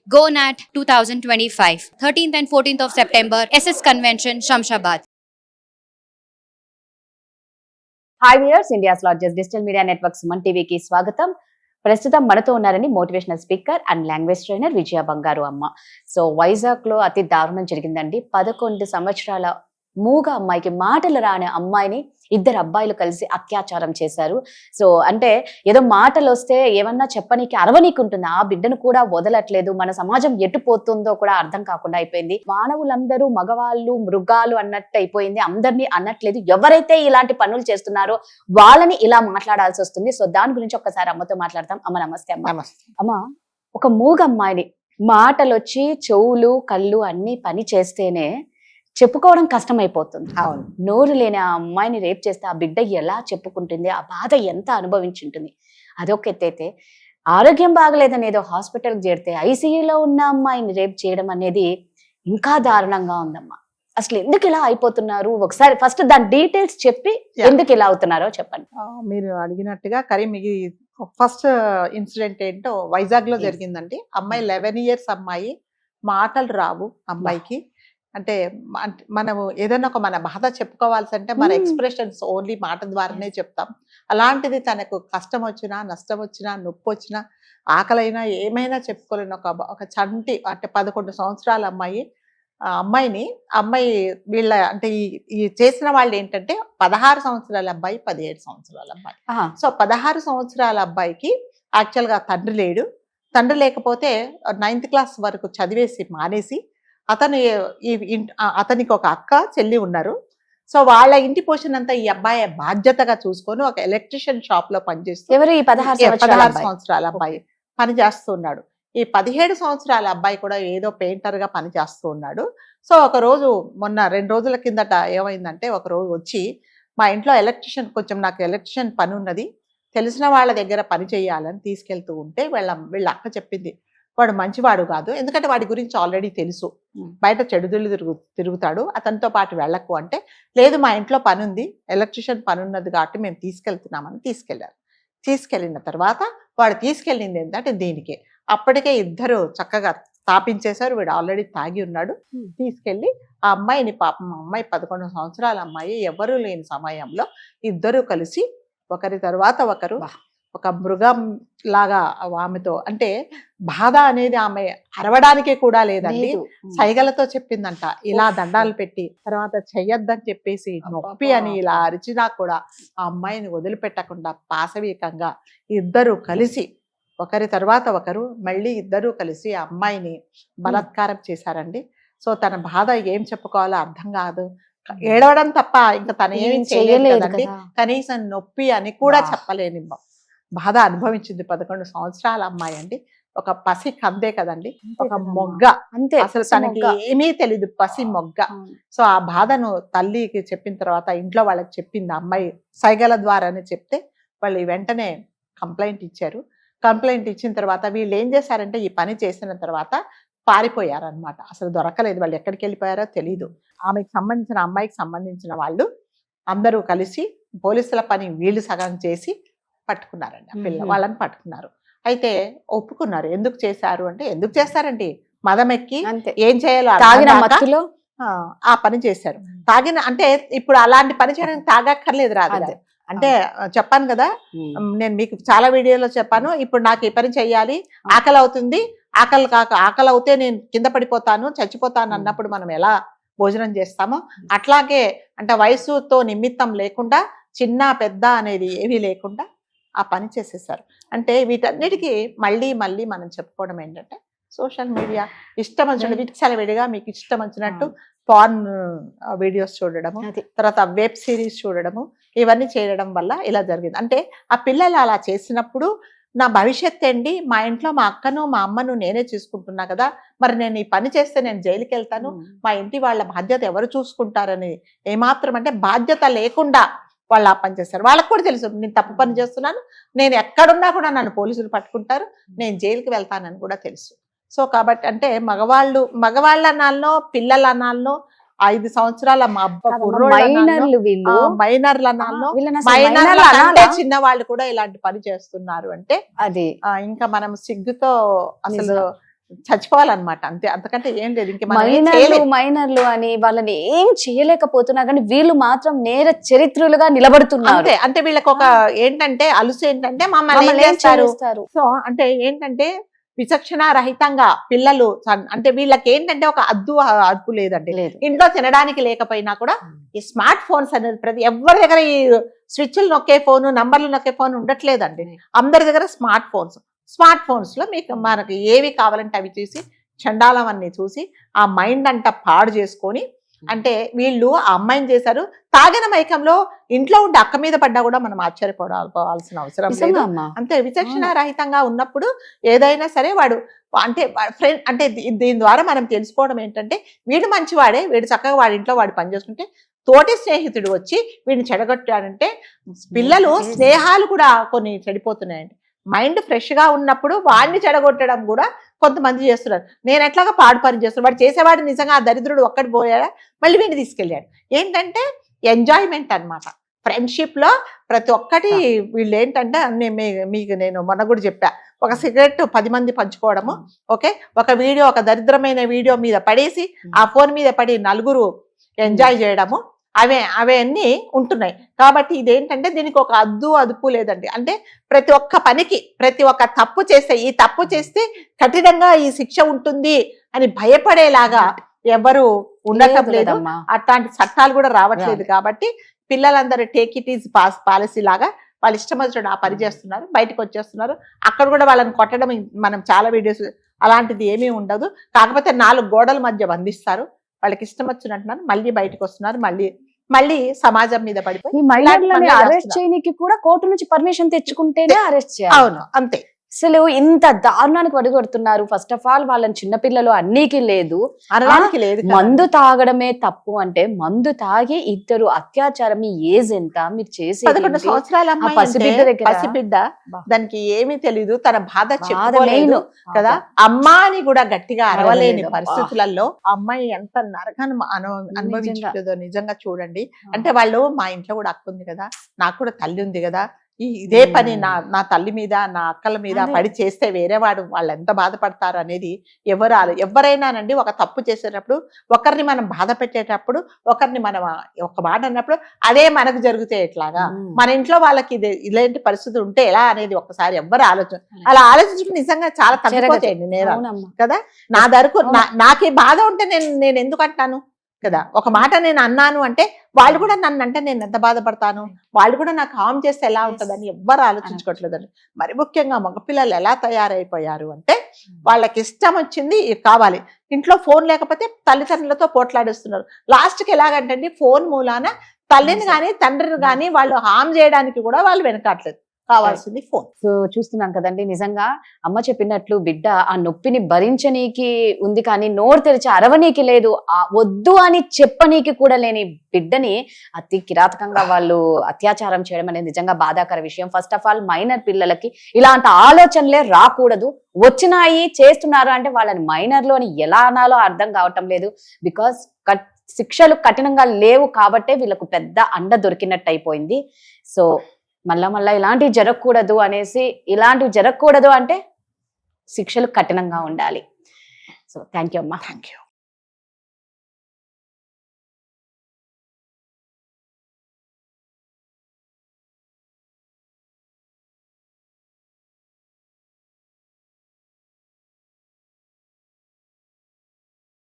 GoNat 2025, 13th and 14th of September, SS Convention, Shamshabad. Hi viewers, India's largest digital media network Suman టీవీకి స్వాగతం. ప్రస్తుతం మనతో ఉన్నారని motivational speaker and language trainer Vijaya Bangaru Amma. So Vizag లో అతి దారుణం జరిగిందండి. 11 సంవత్సరాల మూగ అమ్మాయికి, మాటలు రాని అమ్మాయిని ఇద్దరు అబ్బాయిలు కలిసి అత్యాచారం చేశారు. సో అంటే ఏదో మాటలు వస్తే ఏమన్నా చెప్పనీకి అరవనీకి ఉంటుంది, ఆ బిడ్డను కూడా వదలట్లేదు. మన సమాజం ఎటు పోతుందో కూడా అర్థం కాకుండా అయిపోయింది. మానవులందరూ మగవాళ్ళు మృగాలు అన్నట్టు అయిపోయింది. అందరినీ అనట్లేదు. ఎవరైతే ఇలాంటి పనులు చేస్తున్నారో వాళ్ళని ఇలా మాట్లాడాల్సి వస్తుంది. సో దాని గురించి ఒక్కసారి అమ్మతో మాట్లాడతాం. అమ్మ నమస్తే. అమ్మ, ఒక మూగ అమ్మాయిని మాటలు వచ్చి చెవులు కళ్ళు అన్ని పని చేస్తేనే చెప్పుకోవడం కష్టమైపోతుంది. అవును, నోరు లేని ఆ అమ్మాయిని రేప్ చేస్తే ఆ బిడ్డ ఎలా చెప్పుకుంటుంది, ఆ బాధ ఎంత అనుభవించుంటుంది. అదొక ఎత్తైతే, ఆరోగ్యం బాగలేదని ఏదో హాస్పిటల్కి చేరితే ఐసీయూలో ఉన్న అమ్మాయిని రేప్ చేయడం అనేది ఇంకా దారుణంగా ఉందమ్మా. అసలు ఎందుకు ఇలా అయిపోతున్నారు? ఒకసారి ఫస్ట్ దాని డీటెయిల్స్ చెప్పి ఎందుకు ఇలా అవుతున్నారో చెప్పండి. మీరు అడిగినట్టుగా ఫస్ట్ ఇన్సిడెంట్ ఏంటో వైజాగ్ లో జరిగిందండి. అమ్మాయి 11 years అమ్మాయి, మాటలు రావు అమ్మాయికి. అంటే మనము ఏదైనా ఒక మన బాధ చెప్పుకోవాల్సి అంటే మన ఎక్స్ప్రెషన్స్ ఓన్లీ మాట ద్వారానే చెప్తాం. అలాంటిది తనకు కష్టం వచ్చినా, నష్టం వచ్చినా, నొప్పి వచ్చినా, ఆకలైనా ఏమైనా చెప్పుకోలేని ఒక చంటి అంటే 11 సంవత్సరాల అమ్మాయి వీళ్ళ అంటే ఈ చేసిన వాళ్ళు ఏంటంటే 16 సంవత్సరాల అబ్బాయి, 17 సంవత్సరాల అబ్బాయి. సో 16 సంవత్సరాల అబ్బాయికి యాక్చువల్గా తండ్రి లేడు. తండ్రి లేకపోతే 9th class వరకు చదివేసి మానేసి అతనికి ఒక అక్క చెల్లి ఉన్నారు. సో వాళ్ళ ఇంటి పోషణ అంతా ఈ అబ్బాయి బాధ్యతగా చూసుకొని ఒక ఎలక్ట్రిషియన్ షాప్ లో పనిచేస్తూ 16 సంవత్సరాల అబ్బాయి పని చేస్తున్నాడు. ఈ 17 సంవత్సరాల అబ్బాయి కూడా ఏదో పెయింటర్ గా పని చేస్తూ ఉన్నాడు. సో ఒక రోజు మొన్న 2 రోజుల కిందట ఏమైందంటే, ఒక రోజు వచ్చి మా ఇంట్లో నాకు ఎలక్ట్రిషియన్ పని ఉన్నది, తెలిసిన వాళ్ళ దగ్గర పని చేయాలని తీసుకెళ్తూ ఉంటే వీళ్ళ అక్క చెప్పింది, వాడు మంచివాడు కాదు, ఎందుకంటే వాడి గురించి ఆల్రెడీ తెలుసు, బయట చెడుదులు తిరుగుతాడు, అతనితో పాటు వెళ్ళకు అంటే, లేదు మా ఇంట్లో పని ఉంది, ఎలక్ట్రిషియన్ పని ఉన్నది కాబట్టి మేము తీసుకెళ్తున్నామని తీసుకెళ్లారు. తీసుకెళ్ళిన తర్వాత వాడు తీసుకెళ్ళింది ఏంటంటే దీనికే. అప్పటికే ఇద్దరు చక్కగా తాపించేశారు. వీడు ఆల్రెడీ తాగి ఉన్నాడు. తీసుకెళ్ళి ఆ అమ్మాయిని, పాపం అమ్మాయి 11 సంవత్సరాల అమ్మాయి, ఎవరూ లేని సమయంలో ఇద్దరు కలిసి ఒకరి తర్వాత ఒకరు ఒక మృగం లాగా ఆమెతో, అంటే బాధ అనేది ఆమె అరవడానికే కూడా లేదండి, సైగలతో చెప్పిందంట. ఇలా దండాలు పెట్టి తర్వాత చెయ్యొద్దని చెప్పేసి నొప్పి అని ఇలా అరిచినా కూడా ఆ అమ్మాయిని వదిలిపెట్టకుండా పాశవీకంగా ఇద్దరు కలిసి ఒకరి తర్వాత ఒకరు మళ్ళీ ఇద్దరూ కలిసి ఆ అమ్మాయిని బలాత్కారం చేశారండి. సో తన బాధ ఏం చెప్పుకోవాలో అర్థం కాదు, ఏడవడం తప్ప ఇంకా తను ఏం చేయలేదండి. కనీసం నొప్పి అని కూడా చెప్పలేని బాధ అనుభవించింది 11 సంవత్సరాల అమ్మాయి అండి. ఒక పసి కందే కదండి, ఒక మొగ్గ, అంతే, అసలు తనకి ఏమీ తెలీదు, పసి మొగ్గ. సో ఆ బాధను తల్లికి చెప్పిన తర్వాత ఇంట్లో వాళ్ళకి చెప్పింది అమ్మాయి సైగల ద్వారానే చెప్తే, వాళ్ళు వెంటనే కంప్లైంట్ ఇచ్చారు. కంప్లైంట్ ఇచ్చిన తర్వాత వీళ్ళు ఏం చేశారంటే, ఈ పని చేసిన తర్వాత పారిపోయారనమాట. అసలు దొరకలేదు, వాళ్ళు ఎక్కడికి వెళ్ళిపోయారో తెలీదు. అమ్మాయికి సంబంధించిన వాళ్ళు అందరూ కలిసి పోలీసుల పని వీళ్ళు సగం చేసి పట్టుకున్నారండి. వాళ్ళని పట్టుకున్నారు. అయితే ఒప్పుకున్నారు. ఎందుకు చేశారు అంటే, ఎందుకు చేస్తారండి, మదం ఎక్కి ఏం చేయాలో ఆ పని చేశారు. అంటే ఇప్పుడు అలాంటి పని చేయడానికి తాగక్కర్లేదు రాదు. అంటే చెప్పాను కదా, నేను మీకు చాలా వీడియోలో చెప్పాను, ఇప్పుడు నాకు ఈ పని చెయ్యాలి, ఆకలి అవుతుంది, ఆకలి అవుతే నేను కింద పడిపోతాను, చచ్చిపోతాను అన్నప్పుడు మనం ఎలా భోజనం చేస్తామో అట్లాగే, అంటే వయసుతో నిమిత్తం లేకుండా, చిన్న పెద్ద అనేది ఏమీ లేకుండా ఆ పని చేసేసారు. అంటే వీటన్నిటికీ మళ్ళీ మనం చెప్పుకోవడం ఏంటంటే, సోషల్ మీడియా ఇష్టం వచ్చినట్టు విచ్చలవిడిగా మీకు ఇష్టం వచ్చినట్టు పార్న్ వీడియోస్ చూడడము, తర్వాత వెబ్ సిరీస్ చూడడము, ఇవన్నీ చేయడం వల్ల ఇలా జరిగింది. అంటే ఆ పిల్లలు అలా చేసినప్పుడు నా భవిష్యత్ ఏంటి, మా ఇంట్లో మా అక్కను మా అమ్మను నేనే చూసుకుంటున్నా కదా, మరి నేను ఈ పని చేస్తే నేను జైలుకి వెళ్తాను, మా ఇంటి వాళ్ళ బాధ్యత ఎవరు చూసుకుంటారని ఏమాత్రం అంటే బాధ్యత లేకుండా వాళ్ళు ఆ పని చేస్తారు. వాళ్ళకు కూడా తెలుసు నేను తప్పు పని చేస్తున్నాను, నేను ఎక్కడున్నా కూడా నన్ను పోలీసులు పట్టుకుంటారు, నేను జైలుకి వెళ్తానని కూడా తెలుసు. సో కాబట్టి అంటే మగవాళ్ళ అనాలనో పిల్లల అనాలనో 5 సంవత్సరాల మా మైనర్ల అనాలనో, చిన్న వాళ్ళు కూడా ఇలాంటి పని చేస్తున్నారు అంటే అది ఇంకా మనం సిగ్గుతో అసలు చచ్చిపోవాలన్నమాట అంతే, అంతకంటే ఏం లేదు. ఇంక మనం ఏం చేయలేం. మైనర్లు అని వాళ్ళని ఏం చేయలేకపోతున్నా కానీ వీళ్ళు మాత్రం నేర చరిత్రులుగా నిలబడుతున్నారు. అంతే, అంటే వీళ్ళకి ఒక ఏంటంటే అలుసు ఏంటంటే మమ్మల్ని ఏం మమ్మల్ని ఏం చేస్తారు. చేస్తారు? సో అంటే ఏంటంటే విచక్షణ రహితంగా పిల్లలు అంటే వీళ్ళకి ఏంటంటే ఒక అదుపు లేదండి. లేదు. ఇంట్లో తినడానికి లేకపోయినా కూడా ఈ స్మార్ట్ ఫోన్స్ అనేది ప్రతి ఎవరి దగ్గర ఈ స్విచ్లు నొక్కే ఫోన్, నంబర్లు నొక్కే ఫోన్ ఉండట్లేదండి. అందరి దగ్గర స్మార్ట్ ఫోన్స్ లో మీకు మనకి ఏవి కావాలంటే అవి చూసి చండాలం అన్ని చూసి ఆ మైండ్ అంతా పాడు చేసుకొని, అంటే వీళ్ళు ఆ అమ్మాయిని చేశారు తాగిన మైకంలో ఇంట్లో ఉండి అక్క మీద పడ్డా కూడా మనం ఆశ్చర్యపోవాల్సిన అవసరం లేదు. అంతే విచక్షణ రహితంగా ఉన్నప్పుడు ఏదైనా సరే వాడు అంటే ఫ్రెండ్ అంటే దీని ద్వారా మనం తెలుసుకోవడం ఏంటంటే వీడు మంచివాడే, వీడు చక్కగా వాడి ఇంట్లో వాడు పని చేసుకుంటే తోటి స్నేహితుడు వచ్చి వీడిని చెడగొట్టాడంటే పిల్లలు స్నేహాలు కూడా కొన్ని చెడిపోతున్నాయండి. మైండ్ ఫ్రెష్ గా ఉన్నప్పుడు వాడిని చెడగొట్టడం కూడా కొంతమంది చేస్తున్నారు. నేను ఎట్లాగా పాడు పని చేస్తున్నాను, వాడు చేసేవాడు నిజంగా ఆ దరిద్రుడు ఒక్కటి పోయాడా మళ్ళీ వీడిని తీసుకెళ్ళాడు. ఏంటంటే ఎంజాయ్మెంట్ అన్నమాట. ఫ్రెండ్షిప్ లో ప్రతి ఒక్కటి వీళ్ళు ఏంటంటే మీకు నేను మొన్న కూడా చెప్పా, ఒక సిగరెట్ 10 మంది పంచుకోవడము, ఓకే, ఒక వీడియో ఒక దరిద్రమైన వీడియో మీద పడేసి ఆ ఫోన్ మీద పడి నలుగురు ఎంజాయ్ చేయడము, అవన్నీ ఉంటున్నాయి. కాబట్టి ఇదేంటంటే దీనికి ఒక అదుపు లేదండి. అంటే ప్రతి ఒక్క పనికి ప్రతి ఒక్క తప్పు చేస్తే ఈ తప్పు చేస్తే కఠినంగా ఈ శిక్ష ఉంటుంది అని భయపడేలాగా ఎవరు ఉండటం లేదు. అట్లాంటి చట్టాలు కూడా రావట్లేదు. కాబట్టి పిల్లలందరూ టేక్ ఇట్ ఈజ్ పాలసీ లాగా వాళ్ళు ఇష్టం వచ్చినట్టు ఆ పని చేస్తున్నారు, బయటకు వచ్చేస్తున్నారు. అక్కడ కూడా వాళ్ళని కొట్టడం మనం చాలా వీడియోస్ అలాంటిది ఏమీ ఉండదు. కాకపోతే 4 గోడల మధ్య బంధిస్తారు, వాళ్ళకి ఇష్టం వచ్చినట్టున్నారు, మళ్ళీ బయటకు వస్తున్నారు, మళ్ళీ సమాజం మీద పడిపోయి మహిళలని అరెస్ట్ చేయడానికి కూడా కోర్టు నుంచి పర్మిషన్ తెచ్చుకుంటేనే అరెస్ట్ చేయాలి. అవును అంతే. అసలు ఇంత దారుణానికి వడిగొడుతున్నారు. ఫస్ట్ ఆఫ్ ఆల్ వాళ్ళని చిన్నపిల్లలు అన్నికి లేదు, అనడానికి లేదు. మందు తాగడమే తప్పు అంటే మందు తాగి ఇద్దరు అత్యాచారం. మీ ఏజ్ ఎంత? మీరు చేసి 11 సంవత్సరాల పసిబిడ్డ, దానికి ఏమీ తెలీదు, తన బాధ చెప్పుకోలేదు కదా. అమ్మా అని కూడా గట్టిగా అరవలేని పరిస్థితులలో అమ్మాయి ఎంత నరకం అనుభవించలేదో నిజంగా చూడండి. అంటే వాళ్ళు మా ఇంట్లో కూడా అక్క ఉంది కదా, నాకు కూడా తల్లి ఉంది కదా, ఇదే పని నా తల్లి మీద నా అక్కల మీద పడి చేస్తే వేరేవాడు వాళ్ళు ఎంత బాధపడతారు అనేది ఎవరైనానండి. ఒక తప్పు చేసేటప్పుడు ఒకరిని మనం బాధ పెట్టేటప్పుడు ఒకరిని మనం ఒక మాట అన్నప్పుడు అదే మనకు జరిగితే ఎట్లాగా, మన ఇంట్లో వాళ్ళకి ఇలాంటి పరిస్థితి ఉంటే ఎలా అనేది ఒకసారి ఎవ్వరు అలా ఆలోచించుకుని నిజంగా చాలా తగ్గిపోతాయండి నేరాలు కదా. నా దరకు నాకే బాధ ఉంటే నేను ఎందుకు అంటాను కదా. ఒక మాట నేను అన్నాను అంటే వాళ్ళు కూడా నన్ను అంటే నేను ఎంత బాధపడతాను, వాళ్ళు కూడా నాకు హామ్ చేస్తే ఎలా ఉంటుందని ఎవ్వరు ఆలోచించుకోవట్లేదండి. మరి ముఖ్యంగా మగపిల్లలు ఎలా తయారైపోయారు అంటే వాళ్ళకి ఇష్టం వచ్చింది కావాలి. ఇంట్లో ఫోన్ లేకపోతే తల్లిదండ్రులతో పోట్లాడిస్తున్నారు. లాస్ట్కి ఎలాగంటే ఫోన్ మూలాన తల్లిని కానీ తండ్రిని కానీ వాళ్ళు హామ్ చేయడానికి కూడా వాళ్ళు వెనకాట్లేదు, కావాల్సింది ఫోన్. సో చూస్తున్నాం కదండి, నిజంగా అమ్మ చెప్పినట్లు బిడ్డ ఆ నొప్పిని భరించనీకి ఉంది కానీ నోరు తెరిచి అరవనీకి లేదు, వద్దు అని చెప్పనీకి కూడా లేని బిడ్డని అతి కిరాతకంగా వాళ్ళు అత్యాచారం చేయడం అనేది నిజంగా బాధాకర విషయం. ఫస్ట్ ఆఫ్ ఆల్ మైనర్ పిల్లలకి ఇలాంటి ఆలోచనలే రాకూడదు. వచ్చినాయి చేస్తున్నారు అంటే వాళ్ళని మైనర్లు అని ఎలా అనాలో అర్థం కావటం లేదు. బికాస్ శిక్షలు కఠినంగా లేవు కాబట్టే వీళ్ళకు పెద్ద అండ దొరికినట్టు అయిపోయింది. సో మళ్ళా ఇలాంటివి జరగకూడదు అనేసి, ఇలాంటివి జరగకూడదు అంటే శిక్షలు కఠినంగా ఉండాలి. సో థ్యాంక్ యూ అమ్మా. Thank you.